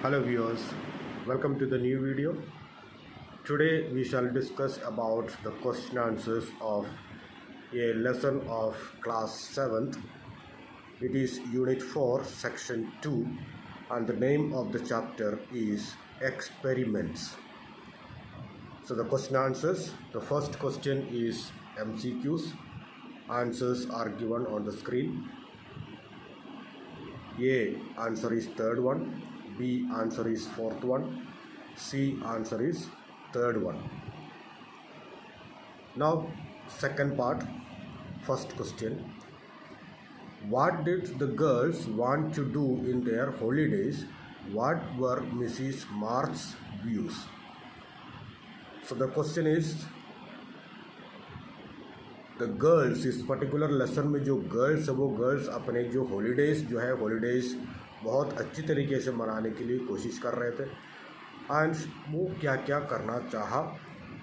Hello viewers, welcome to the new video. Today we shall discuss about the question answers of a lesson of class 7th. It is unit 4 section 2 and the name of the chapter is experiments. So the question answers, the first question is MCQs. Answers are given on the screen. A answer is third one, B answer is fourth one, C answer is third one. Now second part, first question. What did the girls want to do in their holidays? What were Mrs. March's views? So the question is, the girls, इस particular lesson में जो girls है वो girls अपने जो holidays बहुत अच्छी तरीके से मनाने के लिए कोशिश कर रहे थे एंड वो क्या क्या करना चाहा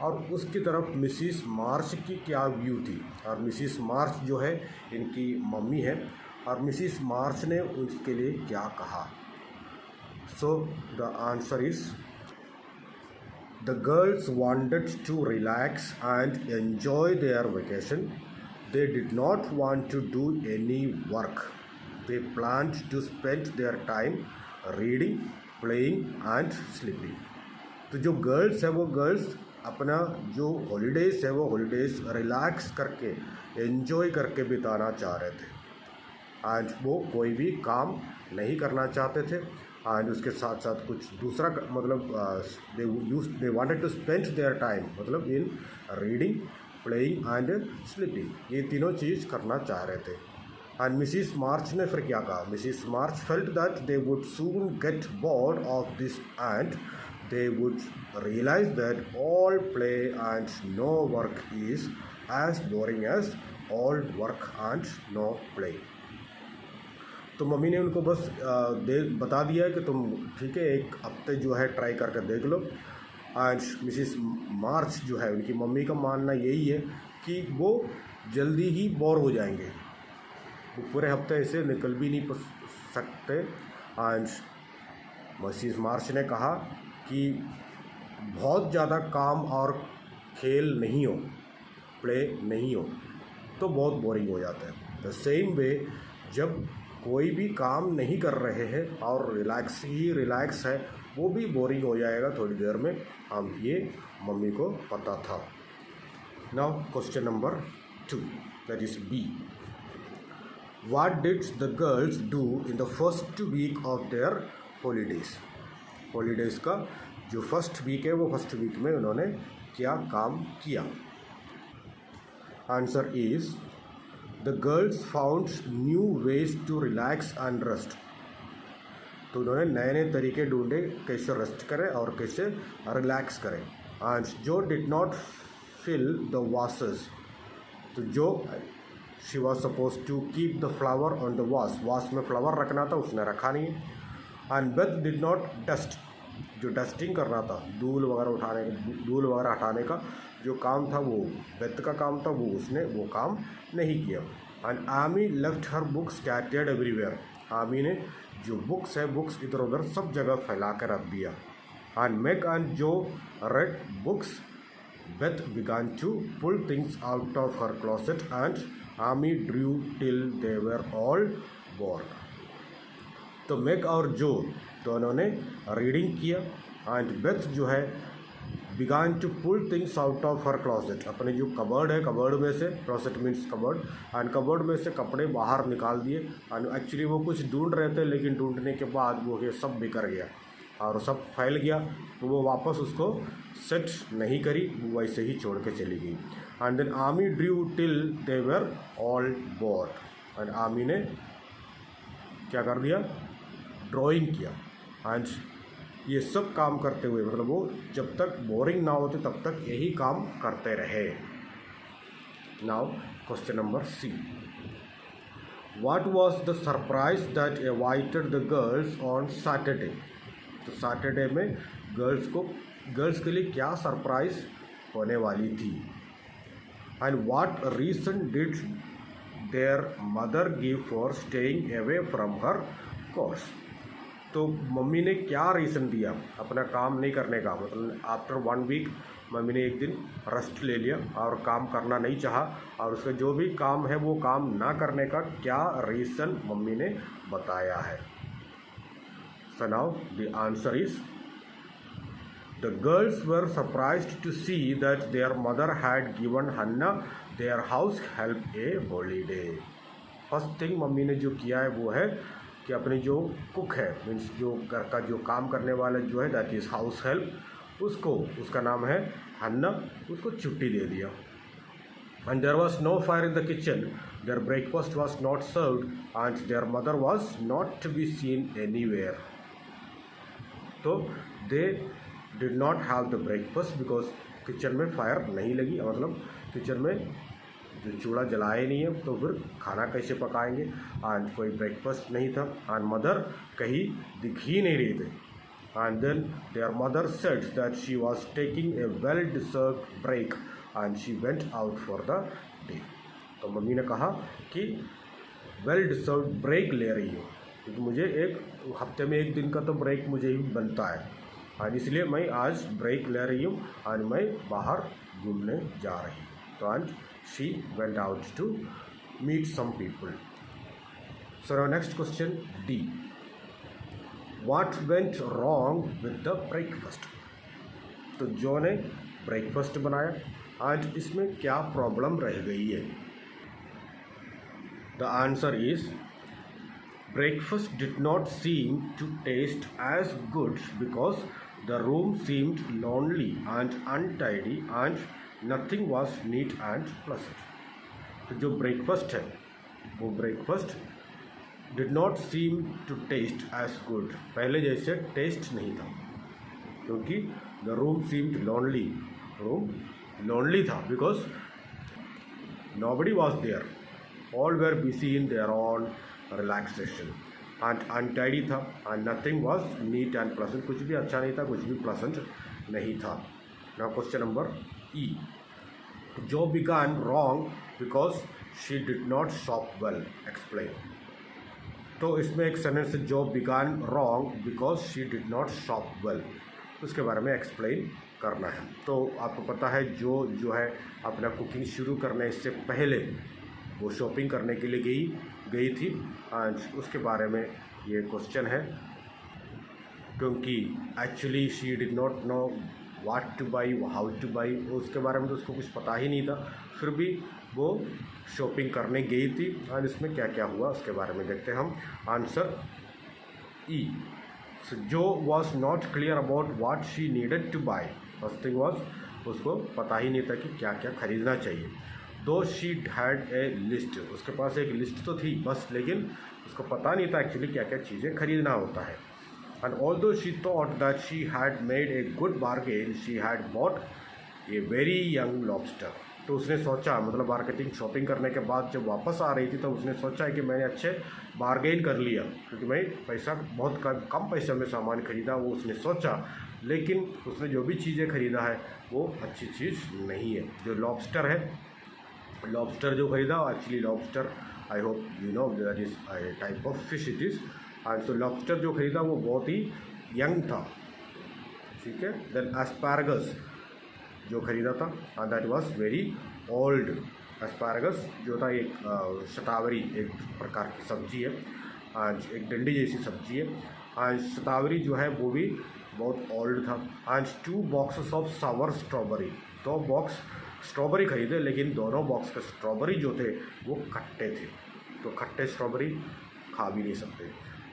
और उसकी तरफ मिसिस मार्च की क्या व्यू थी। और मिसिस मार्च जो है इनकी मम्मी है और मिसिस मार्च ने उसके लिए क्या कहा। सो the answer is The girls wanted to relax and enjoy their vacation. They did not want to do any work. They planned to spend their time reading, playing and sleeping. तो जो girls है वो girls अपना जो holidays है वो holidays relax करके enjoy करके बिताना चाह रहे थे एंड वो कोई भी काम नहीं करना चाहते थे एंड उसके साथ साथ कुछ दूसरा मतलब they wanted to spend their time मतलब in reading, playing and sleeping, ये तीनों चीज़ करना चाह रहे थे। एंड मिसिस मार्च ने फिर क्या कहा? Mrs March felt that they would soon get bored of this and they would realize that all play and no work is as boring as all work and no play. तो मम्मी ने उनको बस बता दिया कि तुम ठीक है एक हफ्ते जो है ट्राई करके देख लो। एंड मिसिस मार्च जो है उनकी मम्मी का मानना यही है कि वो जल्दी ही बोर हो जाएंगे, वो पूरे हफ्ते ऐसे निकल भी नहीं सकते। एंड मिसिस मार्च ने कहा कि बहुत ज़्यादा काम और खेल नहीं हो, प्ले नहीं हो तो बहुत बोरिंग हो जाता है। द सेम वे जब कोई भी काम नहीं कर रहे हैं और रिलैक्स है वो भी बोरिंग हो जाएगा थोड़ी देर में, हम ये मम्मी को पता था। Now question number 2 that is B. What did the girls do in the first week of their holidays? Holidays का जो फर्स्ट वीक है वो फर्स्ट वीक में उन्होंने क्या काम किया? Answer is The girls found new ways to relax and rest. तो उन्होंने नए नए तरीके ढूंढे कैसे रेस्ट करें और कैसे रिलैक्स करें। And Jo did not fill the vases, तो जो she was suppose to keep the flower on the vase में फ्लावर रखना था उसने रखा नहीं। And Beth did not dust, जो डस्टिंग करना था धूल वगैरह हटाने का जो काम था वो बेथ का काम था, वो उसने वो काम नहीं किया। एंड आमी left her books scattered everywhere, आमी ने जो बुक्स है बुक्स इधर उधर सब जगह फैला कर रख दिया। And Meg and Jo read books, Beth began to pull things out of her closet and Amy drew till they were all bored. तो मेक और जो दोनों ने रीडिंग किया एंड बेथ जो है began to pull things out of her closet, अपने जो cupboard है कबर्ड में से, closet means cupboard, and cupboard में से कपड़े बाहर निकाल दिए। एंड एक्चुअली वो कुछ ढूंढ रहे थे लेकिन ढूंढने के बाद वो ये सब बिखर गया और सब फैल गया, तो वो वापस उसको सेट नहीं करी, वो वैसे ही छोड़ के चली गई। एंड देन आमी drew till they were all board, and आमी ने क्या कर दिया? ड्राइंग किया। एंड ये सब काम करते हुए मतलब वो जब तक बोरिंग ना होते तब तक यही काम करते रहे। Now question number C. What was the surprise that awaited the girls on Saturday? तो सैटरडे में गर्ल्स के लिए क्या सरप्राइज होने वाली थी? And what reason did their mother give for staying away from her course? तो मम्मी ने क्या रीज़न दिया अपना काम नहीं करने का, मतलब आफ्टर 1 वीक मम्मी ने एक दिन रेस्ट ले लिया और काम करना नहीं चाहा, और उसका जो भी काम है वो काम ना करने का क्या रीज़न मम्मी ने बताया है। So now the answer is the girls were surprised to see that their mother had given Hannah their house help a holiday। First thing mummy ने जो किया है वो है कि अपनी जो कुक है, मीन्स जो घर का जो काम करने वाला जो है, दैट इज़ हाउस हेल्प, उसको, उसका नाम है हन्ना, उसको छुट्टी दे दिया। And there was no fire in the kitchen, their breakfast was not served and their mother was not to be seen anywhere. तो they did not have the breakfast because kitchen में फायर नहीं लगी, मतलब kitchen में जो चूल्हा जलाए नहीं है तो फिर खाना कैसे पकाएंगे, एंड कोई ब्रेकफास्ट नहीं था, एंड मदर कहीं दिख ही नहीं रही थे। And then their mother said that she was taking a well deserved break and she went out for the day. तो मम्मी ने कहा कि वेल डिजर्व्ड ब्रेक ले रही हो, क्योंकि मुझे एक हफ्ते में 1 दिन का तो ब्रेक मुझे ही बनता है, और इसलिए मैं आज ब्रेक ले रही हूँ और मैं बाहर घूमने जा रही हूँ। तो and she went out to meet some people. So next question D, what went wrong with the breakfast. तो जो ने ब्रेकफास्ट बनाया, आज इसमें क्या प्रॉब्लम रह गई है। The answer is breakfast did not seem to taste as good because the room seemed lonely and untidy and nothing was neat and pleasant। तो जो ब्रेकफास्ट है वो breakfast did not seem to taste as good, पहले जैसे test नहीं था, क्योंकि the room seemed lonely, room lonely था because nobody was there, all were busy in their own relaxation, and untidy था, and nothing was neat and pleasant, कुछ भी अच्छा नहीं था, कुछ भी प्लेजेंट नहीं था। नाउ क्वेश्चन नंबर ई, जो began wrong because she did not shop well, explain. तो इसमें एक सेंटेंस है, जो began wrong because she did not shop well, उसके बारे में एक्सप्लेन करना है। तो आपको पता है जो है अपना कुकिंग शुरू करने से पहले वो शॉपिंग करने के लिए गई थी, आज उसके बारे में ये क्वेश्चन है, क्योंकि actually she did not know what two by, how two by, उसके बारे में तो उसको कुछ पता ही नहीं था, फिर भी वो शॉपिंग करने गई थी, और इसमें क्या क्या हुआ उसके बारे में देखते हैं हम। आंसर ई, जो was not clear about what she needed two by, first thing was, उसको पता ही नहीं था कि क्या क्या खरीदना चाहिए। दो शी हैड ए लिस्ट, उसके पास एक लिस्ट तो थी बस, लेकिन उसको पता नहीं था एक्चुअली क्या क्या चीज़ें खरीदना होता है। And although she thought that she had made a good bargain, she had bought a very young lobster. तो उसने सोचा, मतलब मार्केटिंग शॉपिंग करने के बाद जब वापस आ रही थी तो उसने सोचा है कि मैंने अच्छे बार्गेन कर लिया, क्योंकि मैं पैसा बहुत कम पैसे में सामान खरीदा, वो उसने सोचा, लेकिन उसने जो भी चीज़ें खरीदा है वो अच्छी चीज़ नहीं है। जो लॉबस्टर है, लॉबस्टर जो खरीदा, actually lobster, I hope you know that is type of fish it is, and so lobster जो खरीदा वो बहुत ही यंग था, ठीक है। देन एस्पैरागस जो खरीदा था, and that was very old. Asparagus जो था एक शतावरी, एक प्रकार की सब्जी है, आज एक डंडी जैसी सब्जी है, आज शतावरी जो है वो भी बहुत ओल्ड था। आज 2 boxes of sour strawberry, 2 box strawberry खरीदे, लेकिन दोनों बॉक्स के स्ट्रॉबेरी जो थे वो खट्टे थे, तो खट्टे स्ट्रॉबेरी खा भी नहीं सकते।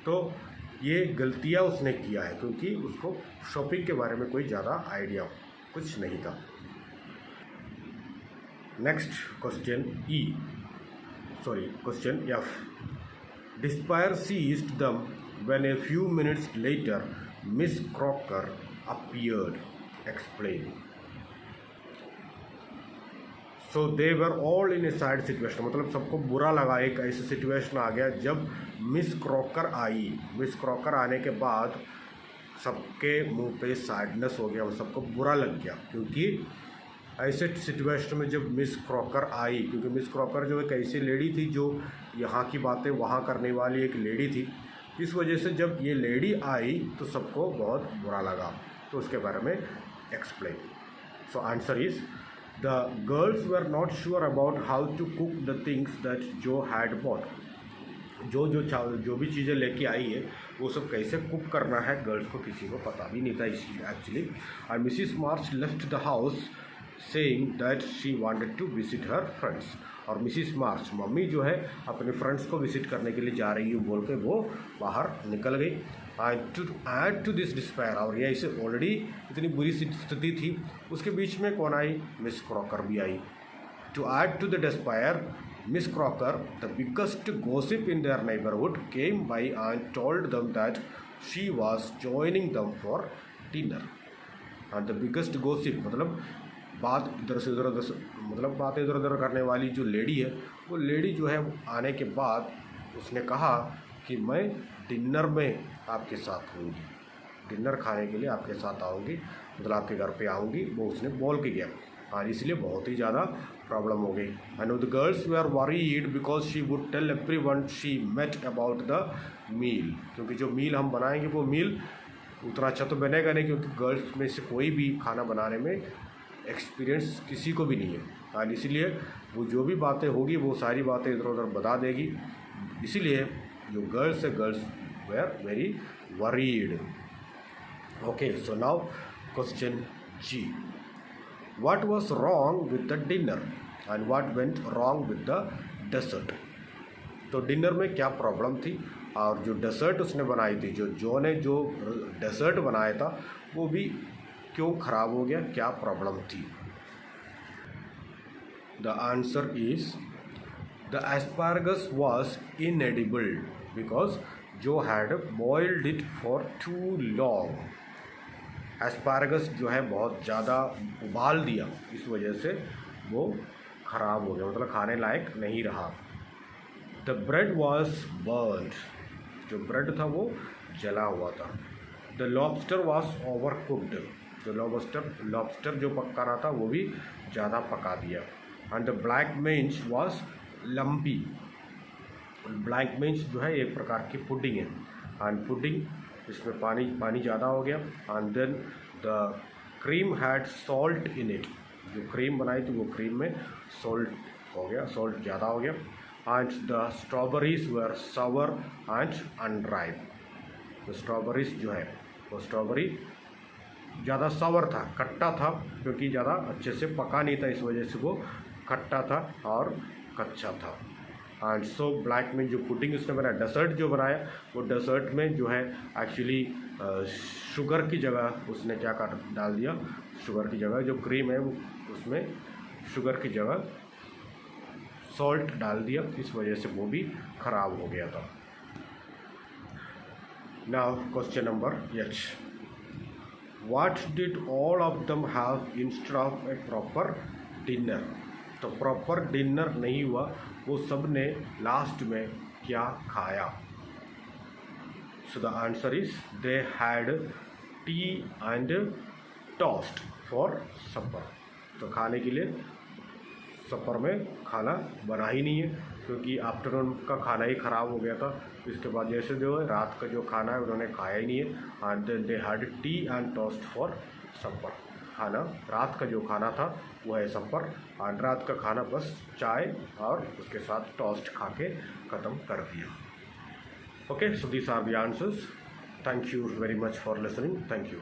तो ये गलतियाँ उसने किया है, क्योंकि उसको शॉपिंग के बारे में कोई ज़्यादा आइडिया कुछ नहीं था। नेक्स्ट क्वेश्चन ई, सॉरी क्वेश्चन एफ, डिस्पायर सीज्ड दम when a few minutes later miss Crocker appeared, explain. So they were all in A sad situation, मतलब सबको बुरा लगा, एक ऐसी सिचुएशन आ गया जब मिस क्रॉकर आई। मिस क्रॉकर आने के बाद सबके मुंह पे सैडनेस हो गया, सबको बुरा लग गया, क्योंकि ऐसे सिचुएशन में जब मिस क्रॉकर आई, क्योंकि मिस क्रॉकर जो एक ऐसी लेडी थी जो यहाँ की बातें वहाँ करने वाली एक लेडी थी, इस वजह से जब ये लेडी आई तो सबको बहुत बुरा लगा। तो उसके बारे में explain. So answer is the girls were not sure about how to cook the things that Jo had bought. जो भी चीज़ें लेके आई है वो सब कैसे कुक करना है गर्ल्स को किसी को पता भी नहीं था इस actually. And Mrs March left the house saying that she wanted to visit her friends. और मिसिस मार्च मम्मी जो है अपने फ्रेंड्स को विजिट करने के लिए जा रही हूँ बोल के वो बाहर निकल गई। टू ऐड टू दिस डिस्पायर, और यह इसे ऑलरेडी इतनी बुरी स्थिति थी उसके बीच में कौन आई, मिस क्रॉकर भी आई। To add to the despair, Miss Crocker, the biggest gossip in their neighborhood, came by and told them that she was joining them for dinner. And the biggest gossip मतलब बात इधर से उधर मतलब बात इधर उधर करने वाली जो लेडी है, वो लेडी जो है आने के बाद उसने कहा कि मैं डिनर में आपके साथ आऊँगी, डिनर खाने के लिए आपके साथ आऊँगी, मतलब आपके घर पे आऊँगी, वो उसने बोल के गया। और इसलिए बहुत ही ज़्यादा प्रॉब्लम हो गई। And the girls they are worried because she would tell everyone she met about the meal, क्योंकि जो मील हम बनाएंगे वो मील उतना अच्छा तो बनेगा नहीं, क्योंकि गर्ल्स में से कोई भी खाना बनाने में एक्सपीरियंस किसी को भी नहीं है। और इसीलिए वो जो भी बातें होगी वो सारी बातें इधर उधर बता देगी। इसीलिए जो गर्ल्स है girls they are very worried. Okay, so now question G, what was wrong with the dinner and what went wrong with the dessert। तो डिनर में क्या प्रॉब्लम थी और जो डेसर्ट उसने बनाई थी, जो ने जो डेसर्ट बनाया था वो भी क्यों ख़राब हो गया, क्या प्रॉब्लम थी। The answer is the asparagus was inedible because Jo had boiled it for too long. Asparagus जो है बहुत ज़्यादा उबाल दिया, इस वजह से वो ख़राब हो गया, मतलब खाने लायक नहीं रहा। द ब्रेड वॉज बर्न्ड, जो ब्रेड था वो जला हुआ था। The lobster was overcooked, जो लॉबस्टर जो पकाना था वो भी ज़्यादा पका दिया। And the blancmange was lumpy, blancmange जो है एक प्रकार की पुडिंग है, एंड पुडिंग इसमें पानी ज़्यादा हो गया। And then the cream had salt in it, जो क्रीम बनाई थी वो क्रीम में सॉल्ट हो गया, सॉल्ट ज़्यादा हो गया। And the strawberries were sour and unripe, तो स्ट्रॉबेरीज जो है वो स्ट्रॉबेरी ज़्यादा सावर था, खट्टा था, क्योंकि ज़्यादा अच्छे से पका नहीं था, इस वजह से वो खट्टा था और कच्चा था। एंड सो ब्लैक में जो पुडिंग उसने बनाया, डेसर्ट जो बनाया, वो डेसर्ट में जो है एक्चुअली शुगर की जगह उसने क्या कर डाल दिया, शुगर की जगह जो क्रीम है वो उसमें शुगर की जगह सॉल्ट डाल दिया, इस वजह से वो भी ख़राब हो गया था। Now question number H, what did all of them have instead of a proper dinner. तो प्रॉपर डिनर नहीं हुआ, वो सब ने लास्ट में क्या खाया। So the answer is they had tea and toast for supper. तो खाने के लिए सपर में खाना बना ही नहीं है, क्योंकि आफ्टरनून का खाना ही ख़राब हो गया था। इसके बाद जैसे जो है रात का जो खाना है उन्होंने खाया ही नहीं है। And they had tea and toast for supper, खाना रात का जो खाना था वो है सपर, और रात का खाना बस चाय और उसके साथ टोस्ट खा के ख़त्म कर दिया। Okay, so these are the answers. Thank you very much for listening. Thank you.